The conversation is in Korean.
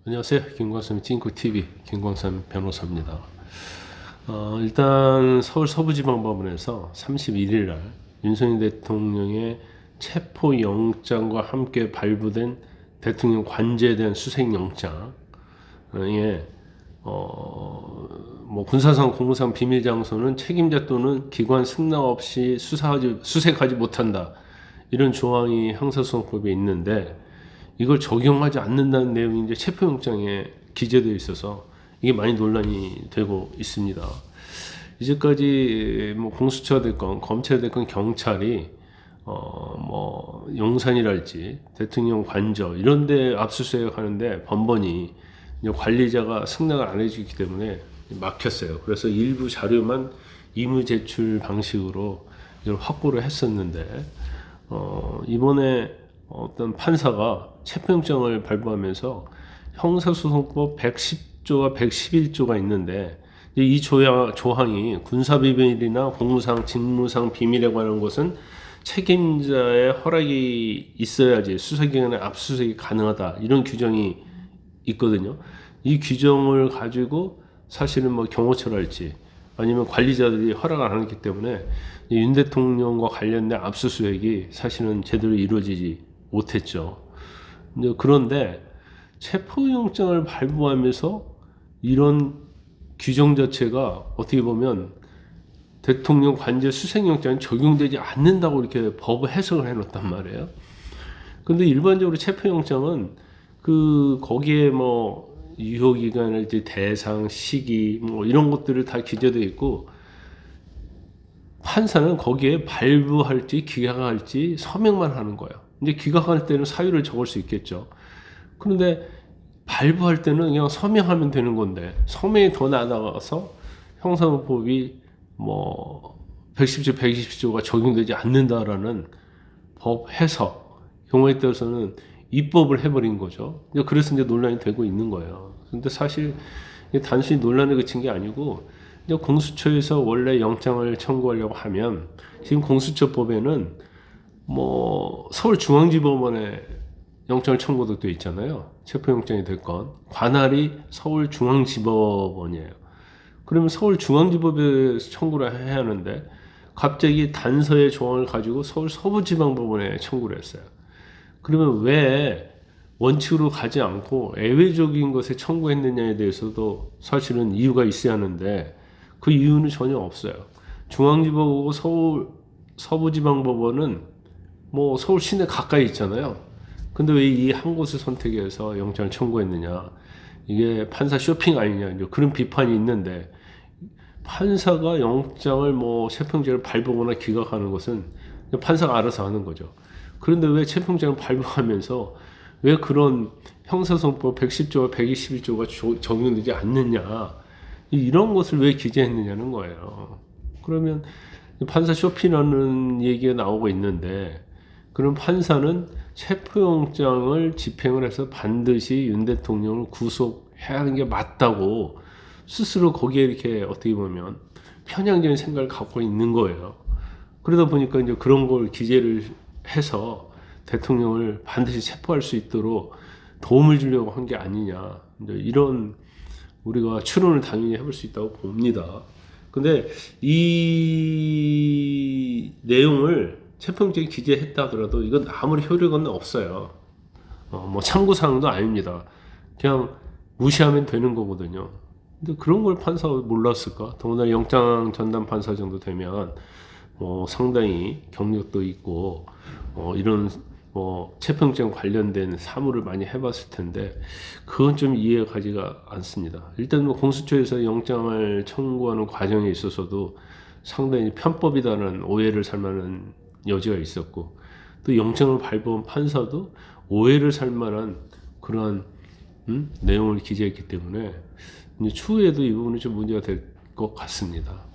안녕하세요. 김광삼의 찡구TV 김광삼 변호사입니다. 일단 서울 서부지방법원에서 31일 날 윤석열 대통령의 체포영장과 함께 발부된 대통령 관저에 대한 수색영장에 군사상 공무상 비밀장소는 책임자 또는 기관 승낙 없이 수색하지 못한다, 이런 조항이 형사소송법에 있는데, 이걸 적용하지 않는다는 내용이 이제 체포영장에 기재되어 있어서 이게 많이 논란이 되고 있습니다. 이제까지 공수처가 됐건 검찰이 됐건 경찰이 용산이랄지 대통령 관저 이런데 압수수색 하는데 번번이 관리자가 승낙을 안 해주기 때문에 막혔어요. 그래서 일부 자료만 임의 제출 방식으로 이걸 확보를 했었는데, 이번에 어떤 판사가 체포영장을 발부하면서 형사소송법 110조와 111조가 있는데, 이 조항이 군사비밀이나 공무상, 직무상 비밀에 관한 것은 책임자의 허락이 있어야지 수사기관에 압수수색이 가능하다, 이런 규정이 있거든요. 이 규정을 가지고 사실은 경호처랄지 아니면 관리자들이 허락을 안 했기 때문에 윤 대통령과 관련된 압수수색이 사실은 제대로 이루어지지 못했죠. 그런데 체포영장을 발부하면서 이런 규정 자체가 어떻게 보면 대통령 관저 수색영장에 적용되지 않는다고 이렇게 법 해석을 해놓단 말이에요. 근데 일반적으로 체포영장은 거기에 유효기간일지 대상, 시기 이런 것들을 다 기재되어 있고, 판사는 거기에 발부할지 기각할지 서명만 하는 거예요. 이제 기각할 때는 사유를 적을 수 있겠죠. 그런데 발부할 때는 그냥 서명하면 되는 건데, 서명이 더 나아가서 형사법이 110조, 120조가 적용되지 않는다라는 법 해석, 경우에 따라서는 입법을 해버린 거죠. 그래서 이제 논란이 되고 있는 거예요. 근데 사실 단순히 논란에 그친 게 아니고, 공수처에서 원래 영장을 청구하려고 하면 지금 공수처법에는 서울중앙지법원에 영장을 청구도 돼 있잖아요. 체포영장이 됐건 관할이 서울중앙지법원이에요. 그러면 서울중앙지법에서 청구를 해야 하는데, 갑자기 단서의 조항을 가지고 서울 서부지방법원에 청구를 했어요. 그러면 왜 원칙으로 가지 않고 예외적인 것에 청구했느냐에 대해서도 사실은 이유가 있어야 하는데, 그 이유는 전혀 없어요. 중앙지법하고 서부지방법원은 서울 시내 가까이 있잖아요. 근데 왜 이 한 곳을 선택해서 영장을 청구했느냐, 이게 판사 쇼핑 아니냐, 그런 비판이 있는데, 판사가 영장을 체포영장을 발부하거나 기각하는 것은 판사가 알아서 하는 거죠. 그런데 왜 체포영장을 발부하면서 왜 그런 형사소송법 110조와 121조가 적용되지 않느냐, 이런 것을 왜 기재했느냐는 거예요. 그러면 판사 쇼핑하는 얘기가 나오고 있는데, 그럼 판사는 체포영장을 집행을 해서 반드시 윤 대통령을 구속해야 하는 게 맞다고 스스로 거기에 이렇게 어떻게 보면 편향적인 생각을 갖고 있는 거예요. 그러다 보니까 이제 그런 걸 기재를 해서 대통령을 반드시 체포할 수 있도록 도움을 주려고 한 게 아니냐, 이런 우리가 추론을 당연히 해볼 수 있다고 봅니다. 근데 이 내용을 체포영장에 기재했다 하더라도 이건 아무리 효력은 없어요. 참고사항도 아닙니다. 그냥 무시하면 되는 거거든요. 근데 그런 걸 판사가 몰랐을까? 더구나 영장 전담 판사 정도 되면 상당히 경력도 있고 이런 체포영장 관련된 사무를 많이 해봤을 텐데, 그건 좀 이해가 가지가 않습니다. 일단 공수처에서 영장을 청구하는 과정에 있어서도 상당히 편법이다는 오해를 살 만한 여지가 있었고, 또 영장을 발부한 판사도 오해를 살 만한 그러한 내용을 기재했기 때문에 이제 추후에도 이 부분이 좀 문제가 될 것 같습니다.